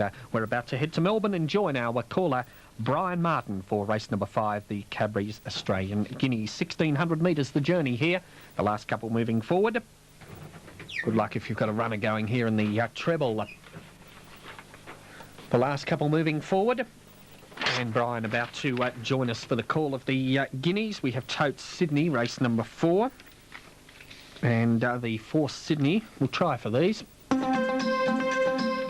And we're about to head to Melbourne and join our caller, Brian Martin, for race number 5, the Cadbury's Australian Guineas. 1,600 metres the journey here. The last couple moving forward. Good luck if you've got a runner going here in the treble. The last couple moving forward. And Brian about to join us for the call of the Guineas. We have Totes Sydney, race number 4. And the 4th Sydney, we'll try for these.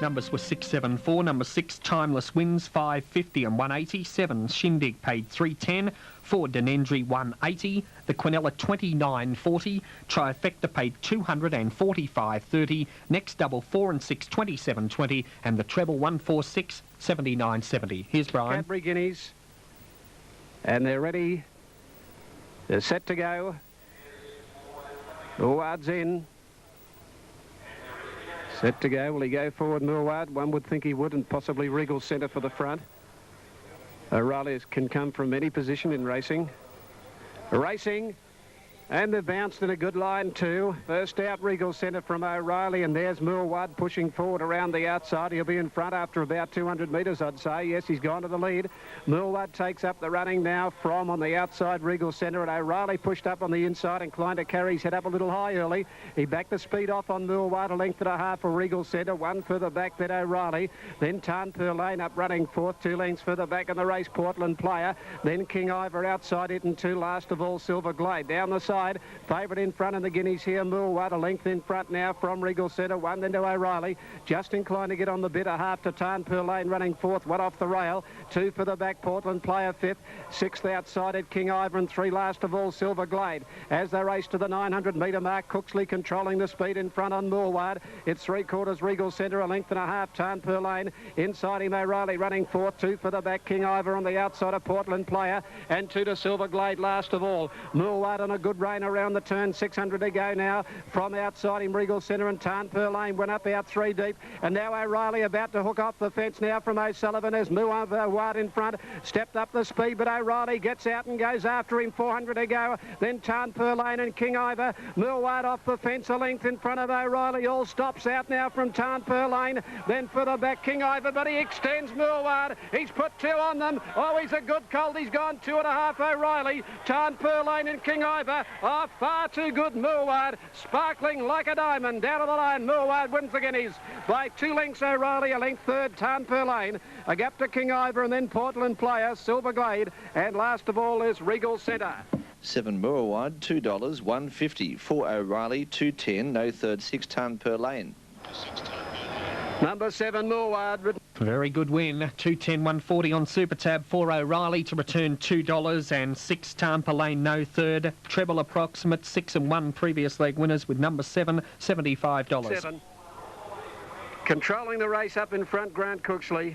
Numbers were 6, 7, 4. Number 6, Timeless Wins, 550 and 180. 7, Shindig paid 310. 4, Denendri, 180. The Quinella, 29.40. Trifecta paid 245.30. Next double, 4 and 6, 27.20. And the treble, 146, 79.70. Here's Brian. Cadbury Guineas. And they're ready. They're set to go. Mulward's in. Set to go. Will he go forward, Mulward? One would think he would, and possibly Regal Centre for the front. O'Reilly can come from any position in racing. And they've bounced in a good line too. First out, Regal Centre from O'Reilly, and there's Mulward pushing forward around the outside. He'll be in front after about 200 metres, I'd say. Yes, he's gone to the lead. Mulward takes up the running now from on the outside, Regal Centre, and O'Reilly pushed up on the inside, inclined to carry his head up a little high early. He backed the speed off on Mulward, a length and a half for Regal Centre, one further back than O'Reilly. Then Tarnpur Lane up running fourth, 2 lengths further back in the race, Portland Player. Then King Ivor outside it, and 2 last of all, Silver Glade. Down the side, favourite in front in the Guineas here, Mulward, a length in front now from Regal Centre, 1 then to O'Reilly, just inclined to get on the bit, a half to Tarnpur Lane running fourth, 1 off the rail, 2 for the back, Portland Player 5th, 6th outside at King Ivor, and 3 last of all, Silver Glade. As they race to the 900 metre mark, Cooksley controlling the speed in front on Mulward. It's 3/4 Regal Centre, a length and a half, Tarnpur Lane, inside him O'Reilly running fourth, 2 for the back, King Ivor on the outside of Portland Player, and 2 to Silver Glade last of all. Mulward on a good rein around the turn, 600 to go now. From outside him, Regal Centre and Tarnpur Lane went up out 3 deep. And now O'Reilly about to hook off the fence now from O'Sullivan as Mulward in front. Stepped up the speed, but O'Reilly gets out and goes after him. 400 to go. Then Tarnpur Lane and King Ivor. Mulward off the fence, a length in front of O'Reilly. All stops out now from Tarnpur Lane. Then for the back, King Ivor, but he extends Mulward. He's put 2 on them. Oh, he's a good colt. He's gone 2.5 O'Reilly. Tarnpur Lane and King Ivor are far too good. Mulward sparkling like a diamond down to the line. Mulward wins the Guineas by 2 lengths. O'Reilly a length third, Tarnpur Lane, a gap to King Ivor, and then Portland Player, Silver Glade, and last of all is Regal Centre. 7 Mulward, $2, 150. 4 O'Reilly, 210. No third, 6 Tarnpur Lane. Number 7 Mulward. Very good win. 210, 140 on Super Tab. 4 O'Reilly to return $2, and 6 Tarnpur Lane, no third. Treble approximate, 6 and 1 previous leg winners with number 7, $75. 7. Controlling the race up in front, Grant Cooksley.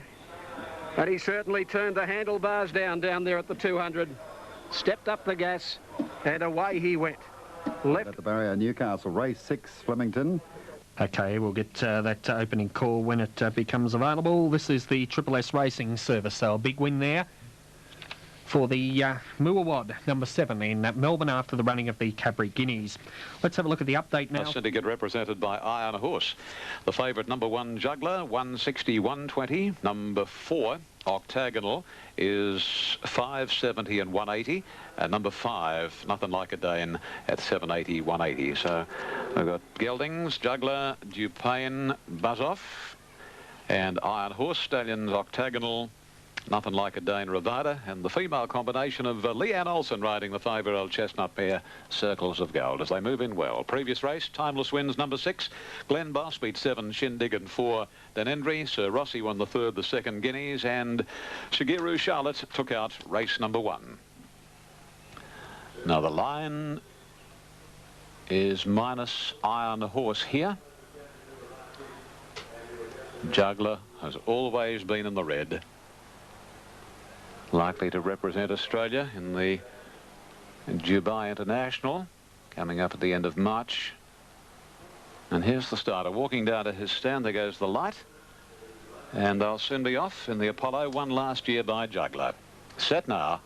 And he certainly turned the handlebars down there at the 200. Stepped up the gas, and away he went. Left at the barrier, Newcastle, race 6, Flemington. Okay, we'll get that opening call when it becomes available. This is the SSS Racing Service, so a big win there for the Mulward, number 7 in Melbourne after the running of the Cadbury Guineas. Let's have a look at the update now. A syndicate represented by Iron Horse. The favourite, number 1, Juggler, 160, 120. Number 4, Octagonal, is 570 and 180. And number 5, Nothing Like a Dane, at 780, 180. So we've got Geldings, Juggler, Dupain, Buzzoff, and Iron Horse, Stallions, Octagonal, Nothing Like a Dane, Ravada, and the female combination of Leanne Olsen riding the 5-year-old chestnut mare, Circles of Gold, as they move in well. Previous race, Timeless Wins, number 6. Glen Boss beat 7, Shindig, and 4, Denendri. Sir Rossi won the 3rd, the 2nd Guineas, and Shigeru Charlotte took out race number 1. Now the line is minus Iron Horse here. Juggler has always been in the red. Likely to represent Australia in the Dubai International, coming up at the end of March. And here's the starter, walking down to his stand. There goes the light. And they'll soon be off in the Apollo, won last year by Juggler. Set now.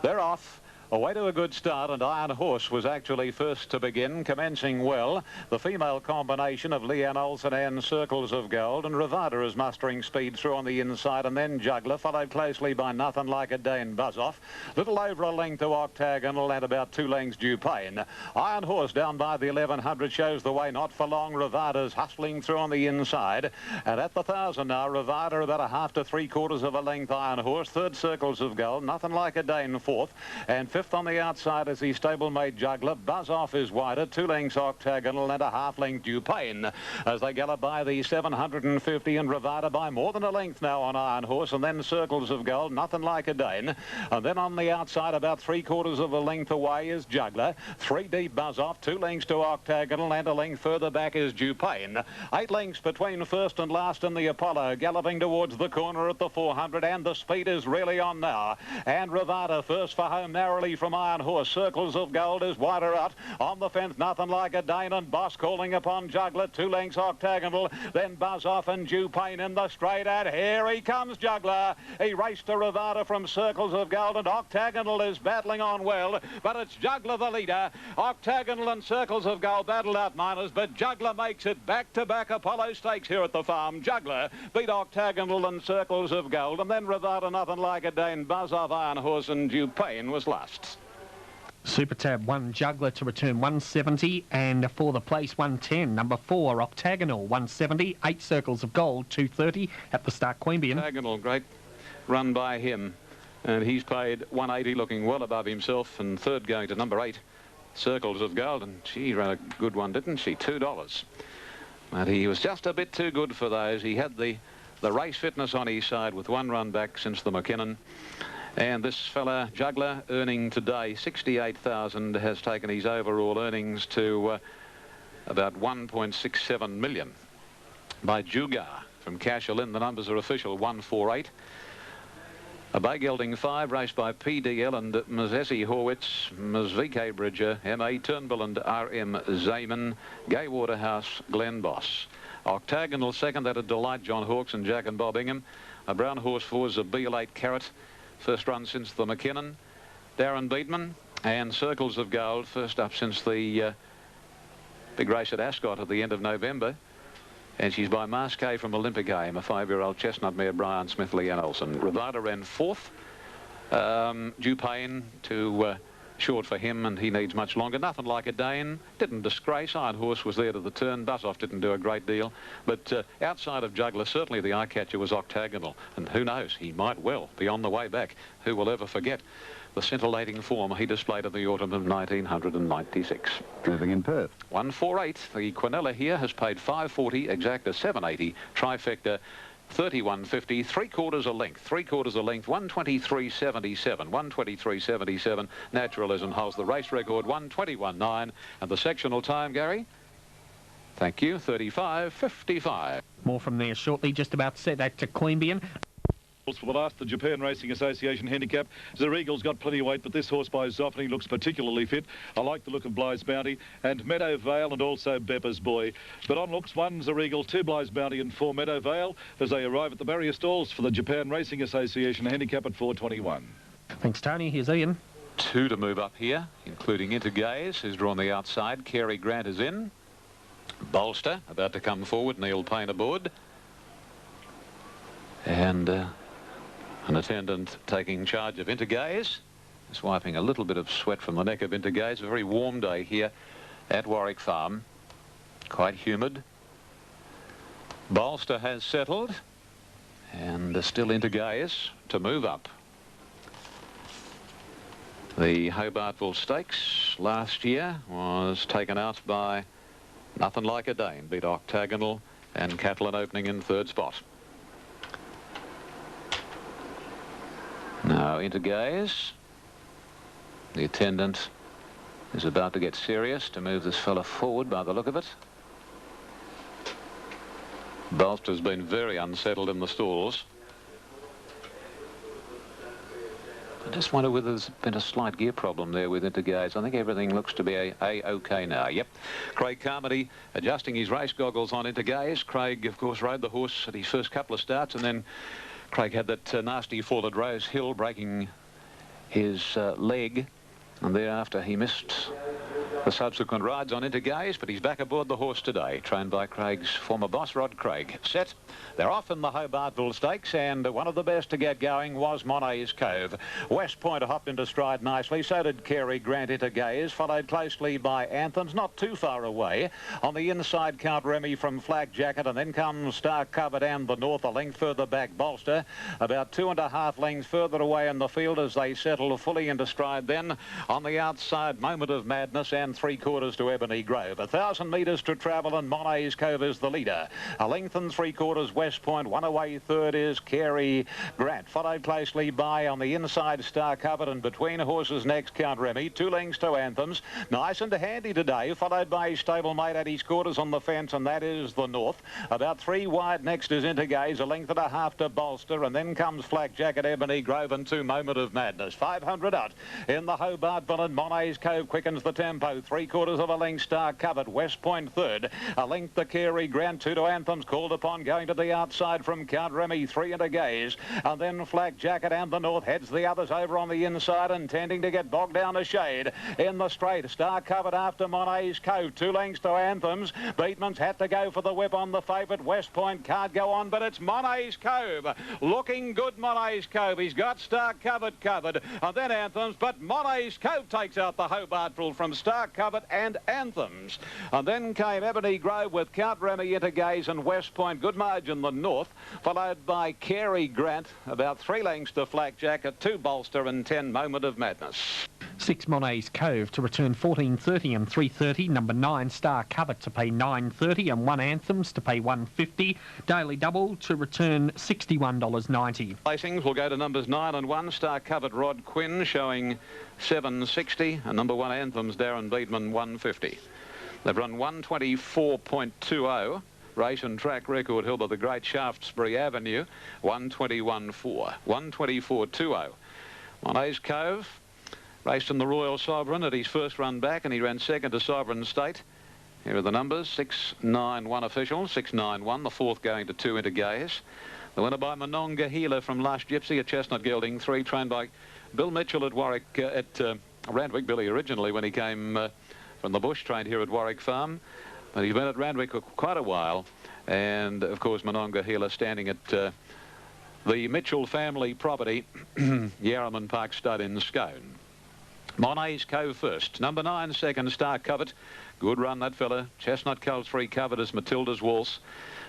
They're off. Away to a good start, and Iron Horse was actually first to begin, commencing well. The female combination of Leanne Olsen and Circles of Gold, and Revada is mustering speed through on the inside, and then Juggler, followed closely by Nothing Like a Day and Buzz Off. Little over a length to Octagonal and about 2 lengths Due Pain. Iron Horse down by the 1100 shows the way, not for long. Revada's hustling through on the inside, and at the 1000 now, Revada about a half to 3/4 of a length. Iron Horse, third Circles of Gold, Nothing Like a Day in fourth, and fifth on the outside is the stablemate Juggler. Buzz Off is wider, 2 lengths Octagonal and a half length Due Pain as they gallop by the 750, and Revada by more than a length now on Iron Horse, and then Circles of Gold, Nothing Like a Day, and then on the outside about 3/4 of a length away is Juggler. 3 deep Buzz Off, 2 lengths to Octagonal, and a length further back is Due Pain. 8 lengths between first and last in the Apollo, galloping towards the corner at the 400, and the speed is really on now, and Revada first for home narrowly from Iron Horse. Circles of Gold is wider out on the fence. Nothing Like a Dane and Boss calling upon Juggler. 2 lengths Octagonal, then Buzz Off and Due Pain in the straight, and here he comes, Juggler. He raced to Revada from Circles of Gold, and Octagonal is battling on well, but it's Juggler the leader. Octagonal and Circles of Gold battle out minors, but Juggler makes it back-to-back Apollo Stakes here at the farm. Juggler beat Octagonal and Circles of Gold, and then Revada, Nothing Like a Dane, Buzz Off, Iron Horse and Due Pain was last. Super Tab 1 Juggler to return 170, and for the place 110. Number 4 Octagonal 170, 8 Circles of Gold 230 at the start Queanbeyan. Octagonal, great run by him, and he's paid 180, looking well above himself, and third going to number 8 Circles of Gold, and she ran a good one, didn't she? $2. But he was just a bit too good for those. He had the race fitness on his side with 1 run back since the McKinnon. And this fella, Juggler, earning today 68,000, has taken his overall earnings to about 1.67 million. By Jugar from Cashelin, the numbers are official, 148. A bay gelding 5, raced by PDL and Ms. Essie Horwitz, Ms. VK Bridger, M.A. Turnbull and R.M. Zayman, Gay Waterhouse, Glenn Boss. Octagonal second, that a Delight, John Hawkes and Jack and Bob Ingham. A brown horse for is a Beal8 Carrot, first run since the McKinnon. Darren Beatman and Circles of Gold, first up since the big race at Ascot at the end of November. And she's by Masquet from Olympic Aim, a 5-year-old chestnut mare, Brian Smith, Leanne Olsen. Revada ran 4th. Due Pain too short for him, and he needs much longer. Nothing Like a Dane didn't disgrace. Iron Horse was there to the turn. Buzz Off didn't do a great deal. But outside of Juggler, certainly the eye-catcher was Octagonal. And who knows, he might well be on the way back. Who will ever forget the scintillating form he displayed in the autumn of 1996. Moving in Perth. 148. The Quinella here has paid 540, exacta 780, trifecta 31.50, 3/4 a length, 3/4 a length, 123.77, 123.77. Naturalism holds the race record, 121.9, and the sectional time, Gary? Thank you, 35.55. More from there shortly, just about set that to Queanbeyan. For the last, the Japan Racing Association handicap. Zeregal's got plenty of weight, but this horse by Zoffany looks particularly fit. I like the look of Blythe's Bounty and Meadow Vale, and also Beppa's Boy. But on looks 1 Zeregal, 2 Blythe's Bounty and 4 Meadow Vale as they arrive at the barrier stalls for the Japan Racing Association handicap at 421. Thanks, Tony. Here's Ian. 2 to move up here, including Intergaze, who's drawn the outside. Carey Grant is in. Bolster about to come forward. Neil Payne aboard. And an attendant taking charge of Intergaze, just wiping a little bit of sweat from the neck of Intergaze. A very warm day here at Warwick Farm, quite humid. Bolster has settled, and still Intergaze to move up. The Hobartville Stakes last year was taken out by Nothing Like a Dane, beat Octagonal and Catlin opening in 3rd spot. Now Intergaze. The attendant is about to get serious to move this fella forward by the look of it. Bolster's been very unsettled in the stalls. I just wonder whether there's been a slight gear problem there with Intergaze. I think everything looks to be a-okay now. Yep. Craig Carmody adjusting his race goggles on Intergaze. Craig, of course, rode the horse at his first couple of starts, and then Craig had that nasty fall at Rose Hill, breaking his leg And thereafter he missed the subsequent rides on Intergaze, but he's back aboard the horse today, trained by Craig's former boss, Rod Craig. Set. They're off in the Hobartville Stakes, and one of the best to get going was Monet's Cove. West Point hopped into stride nicely, so did Carey Grant Intergaze, followed closely by Anthems, not too far away. On the inside, Count Remy from Flak Jacket, and then comes Star Covered and the North, a length further back, Bolster. About 2.5 lengths further away in the field as they settle fully into stride. Then on the outside, Moment of Madness and 3/4 to Ebony Grove. 1,000 metres to travel, and Monet's Cove is the leader. A length and 3/4 West Point. One away third is Carey Grant, followed closely by on the inside Star Covered, and between horses next Count Remy. 2 lengths to Anthems. Nice and handy today, followed by his stablemate at his quarters on the fence, and that is the North. About 3 wide next is Intergaze, a length and a half to Bolster, and then comes Flak Jacket, Ebony Grove, and 2 Moment of Madness. 500 out in the Hobartville, and Monet's Cove quickens the tempo. 3/4 of a length Star Covered. West Point third. A length to Carey Grant, 2 to Anthems, called upon going to the outside from Count Remy, 3 Intergaze, and then Flak Jacket and the North heads the others over on the inside, intending to get bogged down a shade in the straight. Star Covered after Monet's Cove, 2 lengths to Anthems. Beatman's had to go for the whip on the favourite. West Point can't go on, but it's Monet's Cove. Looking good, Monet's Cove. He's got Star Covered, and then Anthems, but Monet's Cove takes out the Hobartville from Star Covered and Anthems. And then came Ebony Grove with Count Remy, Intergaze, and West Point. Good margin, the North, followed by Carey Grant, about 3 lengths to Flak Jacket, 2 Bolster, and 10 Moment of Madness. 6 Monet's Cove to return 14.30 and 3.30. Number 9 Star Covered to pay 9.30 and 1 Anthems to pay 1.50. Daily Double to return $61.90. Placings will go to numbers 9 and 1. Star Covered Rod Quinn showing 7.60, and number 1 Anthems Darren Beedman 1.50. They've run 124.20. Race and track record held by the great Shaftesbury Avenue, 121.4. 124.20. Monet's Cove raced in the Royal Sovereign at his first run back, and he ran second to Sovereign State. Here are the numbers: 6.91 official, 6.91, the 4th going to 2 Intergaze. The winner by Monongahela from Lush Gypsy, a chestnut gelding 3, trained by Bill Mitchell at Warwick, at Randwick. Billy originally, when he came from the bush, trained here at Warwick Farm. But he's been at Randwick for quite a while. And, of course, Monongahela standing at the Mitchell family property, Yarraman Park Stud in Scone. Monet's Cove first. Number 9, second, Star Covered. Good run, that fella. Chestnut Cull 3 covered as Matilda's Waltz.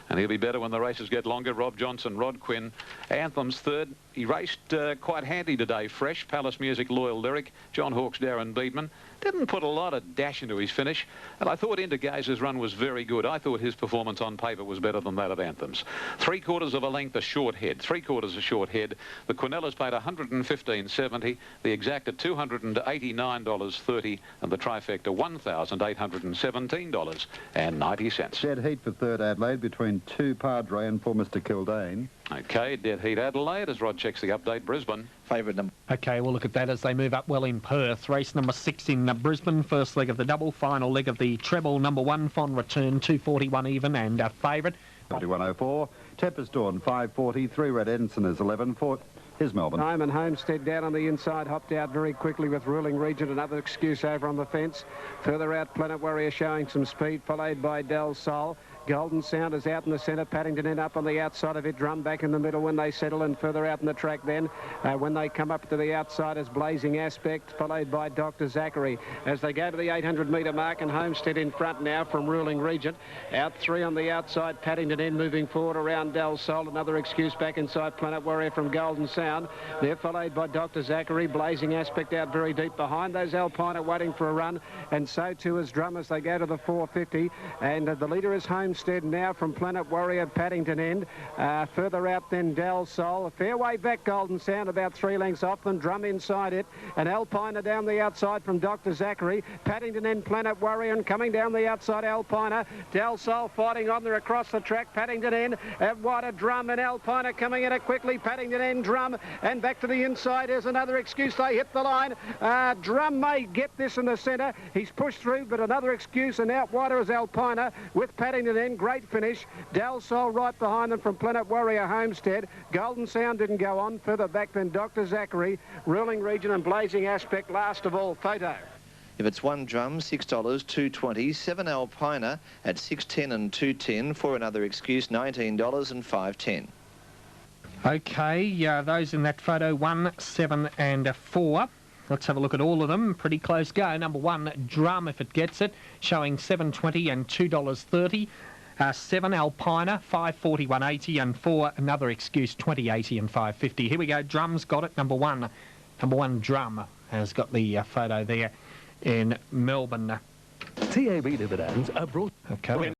And he'll be better when the races get longer. Rob Johnson, Rod Quinn. Anthems third. He raced quite handy today. Fresh, Palace Music, Loyal Lyric. John Hawkes, Darren Beedman. Didn't put a lot of dash into his finish. And I thought Intergaze's run was very good. I thought his performance on paper was better than that of Anthems. 3/4 of a length, a short head. 3/4 a short head. The Quinellas paid $115.70. The Exacta $289.30. And the Trifecta $1,817.90. Dead heat for third Adelaide between 2 Padre and 4 Mr. Kildane. Okay, dead heat Adelaide as Rod checks the update. Brisbane. Favourite number. Okay, we'll look at that as they move up well in Perth. Race number 6 in Brisbane. First leg of the double, final leg of the treble. Number 1, Fond Return, 241 even, and a favourite. 21.04. Tempest Dawn, 5.40. 3 Red Ensign is 11.4. Here's Melbourne. Simon Homestead down on the inside, hopped out very quickly with Ruling Regent. Another excuse over on the fence. Further out, Planet Warrior showing some speed, followed by Del Sol. Golden Sound is out in the centre. Paddington in up on the outside of it. Drum back in the middle when they settle, and further out in the track then. When they come up to the outside is Blazing Aspect, followed by Dr. Zachary. As they go to the 800-metre mark, and Homestead in front now from Ruling Regent. Out 3 on the outside. Paddington in, moving forward around Del Sol. Another excuse back inside Planet Warrior from Golden Sound. They're followed by Dr. Zachary. Blazing Aspect out very deep behind. Those Alpine are waiting for a run, and so too is Drum as they go to the 450. And the leader is Homestead now from Planet Warrior, Paddington end. Further out then Del Sol. A fair way back Golden Sound, about 3 lengths off them. Drum inside it. And Alpina down the outside from Dr. Zachary. Paddington end, Planet Warrior, and coming down the outside Alpina. Del Sol fighting on there across the track. Paddington end. Wider Drum and Alpina coming in it quickly. Paddington end, Drum, and back to the inside. There's another excuse. They hit the line. Drum may get this in the centre. He's pushed through, but another excuse, and out wider is Alpina with Paddington end. 14, great finish. Del Sol right behind them from Planet Warrior Homestead. Golden Sound didn't go on. Further back than Dr. Zachary. Ruling Region and Blazing Aspect last of all. Photo. If it's 1 drum, $6, $2.20. 7 Alpina at $6.10 and $2.10. For another excuse, $19 and $5.10. OK, those in that photo, 1, 7 and 4. Let's have a look at all of them. Pretty close go. Number 1, Drum, if it gets it, showing $7.20 and $2.30. 7 Alpina, $5.40, $1.80, and 4 another excuse, $20.80 and $5.50. Here we go. Drum's got it. Number 1 Drum has got the photo there in Melbourne. TAB dividends are brought... Okay.